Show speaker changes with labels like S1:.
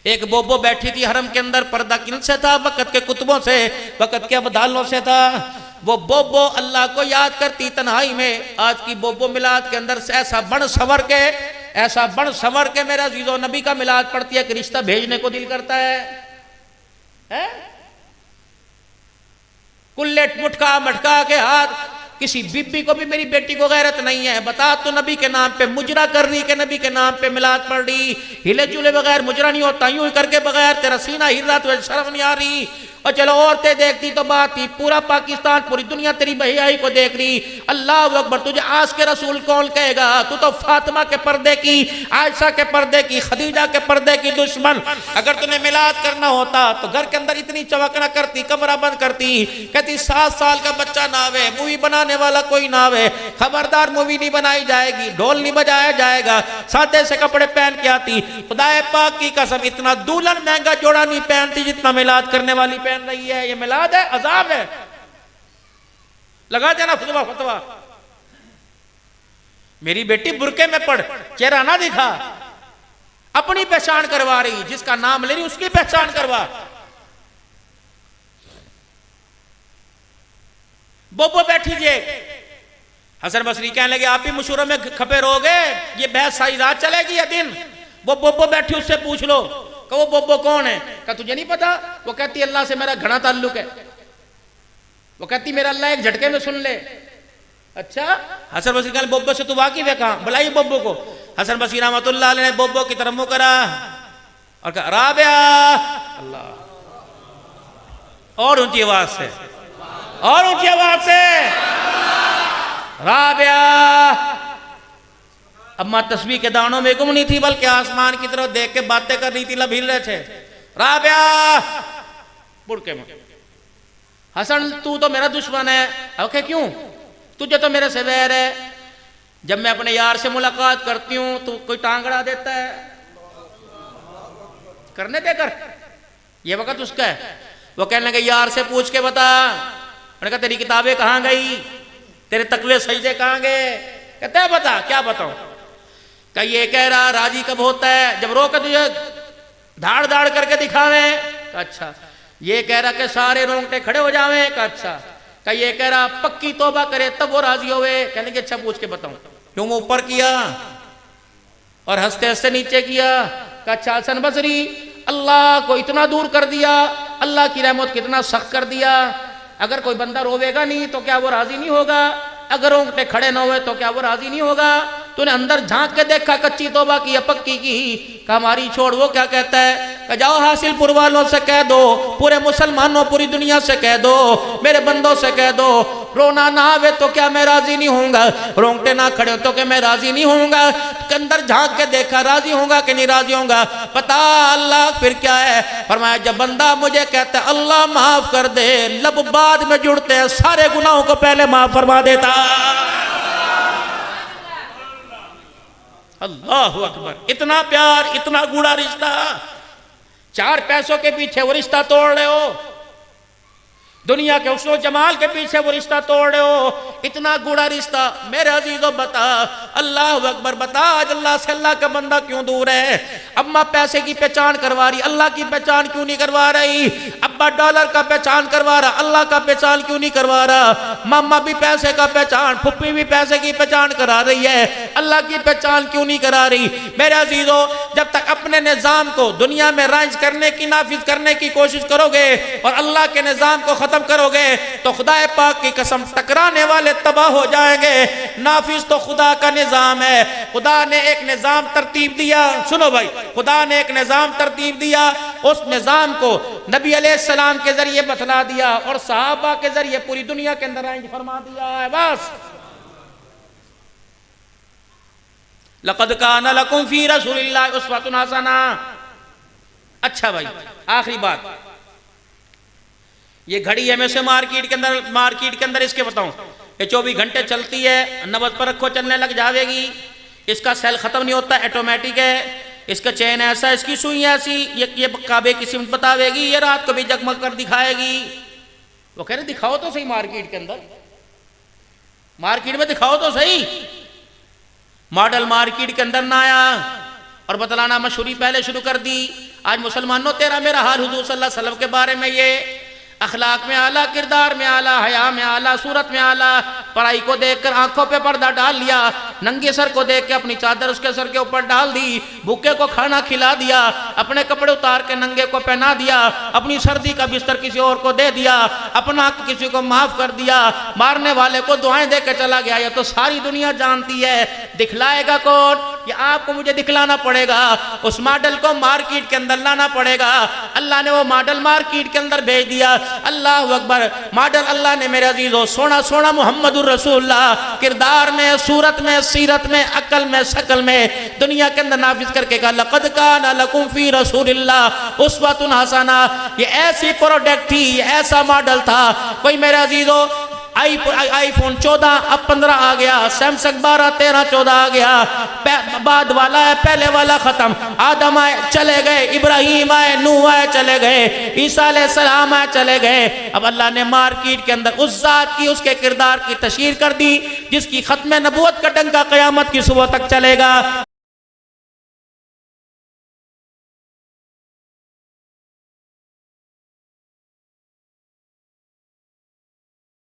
S1: एक बोबो बैठी थी हरम के अंदर, पर्दा किनसे था? वक़्त के कुतुबों से, वक़्त के अबदालों से था। वो बोबो अल्लाह को याद करती तन्हाई में। आज की बोबो मिलाद के अंदर से ऐसा बन सवर के मेरा अजीजो नबी का मिलाद पढ़ती है कि रिश्ता भेजने को दिल करता है? कुल्ले मुटका मटका के हाथ। किसी बीबी को भी मेरी बेटी को गैरत नहीं है, बता तो नबी के नाम पे मुजरा कर रही के नबी के नाम पे मिलाद पढ़ रही। हिले जुले बगैर मुजरा नहीं होता, यूं करके बगैर तेरा सीना हिल रहा तो शर्म नहीं आ रही। और चलो औरतें देखती तो बात थी, पूरा पाकिस्तान पूरी दुनिया तेरी बहियाई को देख रही। अल्लाह अकबर, तुझे आस के रसूल कौन कहेगा? तू तो फातिमा के पर्दे की, आयशा के पर्दे की, खदीजा के पर्दे की दुश्मन। अगर तूने मिलाद करना होता तो घर के अंदर इतनी चवकना करती, कमरा बंद करती, कहती 7 साल का बच्चा ना आवे, मूवी बनाने वाला कोई ना आवे, खबरदार मूवी नहीं बनाई जाएगी, ढोल नहीं बजाया जाएगा, सादे से कपड़े पहन के आती। खुदाए पाक की कसम, इतना दुल्हन महंगा जोड़ा नहीं पहनती जितना मिलाद करने वाली पहन रही है। ये मिलाद है, अजाब है। लगा देना फतवा। मेरी बेटी बुरके में पढ़, चेहरा ना दिखा, अपनी पहचान करवा रही, जिसका नाम ले रही उसकी पहचान करवा। बोबो बैठी जे, हसन बसरी कहने लगे आप भी मशूरों में खपे रहोगे, ये बहस सारी रात चलेगी या दिन? वो बोबो बैठी, उससे पूछ लो कि वो बोबो कौन है? क्या तुझे नहीं पता? वो कहती अल्लाह से मेरा घना ताल्लुक है। वो कहती मेरा अल्लाह एक झटके में सुन ले। अच्छा, हसन बसरी कहने बोबो से तू वाकिफ है? कहां? बुलाइए बोबो को। हसन बसरी रहमतुल्लाह अलैह ने बोबो की तरफ मुंह करा और कहा राबिया, अल्लाह, और ऊंची आवाज से, और ऊंची आवाज से, राबिया। अम्मा तस्बीह के दानों में गुम नहीं थी, बल्कि आसमान की तरफ देख के बातें कर रही थी, लब हिल रहे थे। राबिया, बुड़के में। हसन तू तो मेरा दुश्मन है। ओके, क्यों? तुझे तो मेरे से वैर है। जब मैं अपने यार से मुलाकात करती हूं तो कोई टांग अड़ा देता है। करने दे कर, ये वक्त उसका है। वो कहने लगे यार से पूछ के बता। मैंने कहा तेरी किताबें कहां गई, तेरे तकवे सजदे कहां गए? कहते हैं बता। क्या बताऊं? क्या ये कह रहा राजी कब होता है? जब रो के तुझे धाड़ धाड़ करके दिखावे। अच्छा, ये कह रहा कि सारे रोंगटे खड़े हो जावे। अच्छा, क्या ये कह रहा पक्की तौबा करे तब वो राजी होवे? कहने के अच्छा पूछ के बताऊं। क्यों? वो ऊपर किया और हंसते हंसते नीचे किया। अच्छा, हसन बसरी, अल्लाह को इतना दूर कर दिया, अल्लाह की रहमत कितना सख्त कर दिया। अगर कोई बंदा रोवेगा नहीं तो क्या वो राजी नहीं होगा? अगर रोंगटे खड़े ना हुए तो क्या वो राजी नहीं होगा? तूने अंदर झांक के देखा कच्ची तौबा की या पक्की की? हमारी छोड़। वो क्या कहता है? जाओ हासिलपुर वालों से कह दो, पूरे मुसलमानों, पूरी दुनिया से कह दो, मेरे बंदों से कह दो, रोना ना आवे तो क्या मैं राजी नहीं होऊंगा? रोंगटे ना खड़े हो तो क्या मैं राजी नहीं होऊंगा? अंदर झांक के देखा, राजी होऊंगा कि नहीं राजी होऊंगा? पता अल्लाह फिर क्या है? फरमाया जब बंदा मुझे कहता है अल्लाह माफ कर दे, लब बाद में जुड़ते हैं, सारे गुनाहों को पहले माफ फरमा देता। अल्लाह अकबर। इतना प्यार, इतना गूढ़ा रिश्ता। 4 पैसों के पीछे वो रिश्ता तोड़ रहे हो, दुनिया के हुस्न जमाल के पीछे वो रिश्ता तोड़ रहे हो। इतना गूढ़ा रिश्ता। मेरे अजीजों बता, अल्लाह अकबर, बता आज अल्लाह से अल्लाह का बंदा क्यों दूर है? अम्मा पैसे की पहचान करवा रही, अल्लाह की पहचान क्यों नहीं करवा रही? अब्बा डॉलर का पहचान करवा रहा, अल्लाह का पहचान क्यों नहीं करवा रहा? मामा भी पैसे का पहचान, फुप्पी भी पैसे की पहचान करा रही है, अल्लाह की पहचान क्यों नहीं करा रही? मेरे अजीजों, जब तक अपने निजाम को दुनिया में राइज करने की, नाफिज करने की कोशिश करोगे और अल्लाह के निजाम को खत्म करोगे तो खुदा पाक की कसम टकराने वाले तबाह हो जाएंगे। नाफिज तो खुदा का निजाम है। खुदा ने एक निजाम तरतीब दिया। सुनो भाई, खुदा ने एक निजाम तरतीब दिया, उस निजाम को नबी अलैहिस्सलाम के जरिए बतला दिया और सहाबा के जरिए पूरी दुनिया के अंदर आइंज फरमा दिया है। बस लक़द कान लकुम फी रसूलिल्लाहि उस्वतुन हसना। अच्छा भाई, आखिरी बात, ये घड़ी हमेशा मार्केट के अंदर इसके बताऊं, ये 24 घंटे चलती है, नबज पर रखो चलने लग जाएगी। इसका सेल खत्म नहीं होता, ऑटोमेटिक है। इसका चैन ऐसा, इसकी सुई ऐसी, ये काबे की सिमत बतावेगी, ये रात को भी जगमग कर दिखाएगी। वो कह रहे दिखाओ तो सही, मार्केट के अंदर, मार्केट में दिखाओ तो सही। मॉडल मार्केट के अंदर ना आया और बतलाना मशहूरी पहले शुरू कर दी। आज मुसलमानों तेरा मेरा हाल हुजूर सल्लल्लाहु अलैहि वसल्लम के बारे में ये, अखलाक में आला, किरदार में आला, हया में आला, सूरत में आला, पढ़ाई को देखकर आंखों पे पर्दा डाल लिया, नंगे सर को देख के अपनी चादर उसके सर के ऊपर डाल दी, भूखे को खाना खिला दिया, अपने कपड़े उतार के नंगे को पहना दिया, अपनी सर्दी का बिस्तर किसी और को दे दिया, अपना हक किसी को माफ कर दिया, मारने वाले को दुआएं दे के चला गया। ये तो सारी दुनिया जानती है, दिखलाएगा कौन? ये आपको मुझे दिखलाना पड़ेगा, उस मॉडल को मार्केट के अंदर लाना पड़ेगा। अल्लाह ने वो मॉडल मार्केट के अंदर भेज दिया। अल्लाह अकबर, मॉडल अल्लाह ने मेरे अजीजों सोना सोना मुहम्मदुर रसूलुल्लाह किरदार में, सूरत में, सीरत में, अकल में, शकल में दुनिया के अंदर नाफिज करके कहा लक़द काना लकुम फी रसूलिल्लाह उस्वतुन हसना। ये ऐसी प्रोडक्ट थी, ये ऐसा मॉडल था। कोई मेरे अजीजों आईफोन 14 अब 15 आ गया, सैमसंग 12 13 14 आ गया, बाद वाला है, पहले वाला खत्म। आदम आए चले गए, इब्राहिम आए, नूह आए चले गए, ईसा अलैहिस्सलाम आए चले गए। अब अल्लाह ने मार्केट के अंदर उस जात की, उसके किरदार की तशहीर कर दी जिसकी खत्म नबूवत का डंका क़यामत की सुबह तक चलेगा।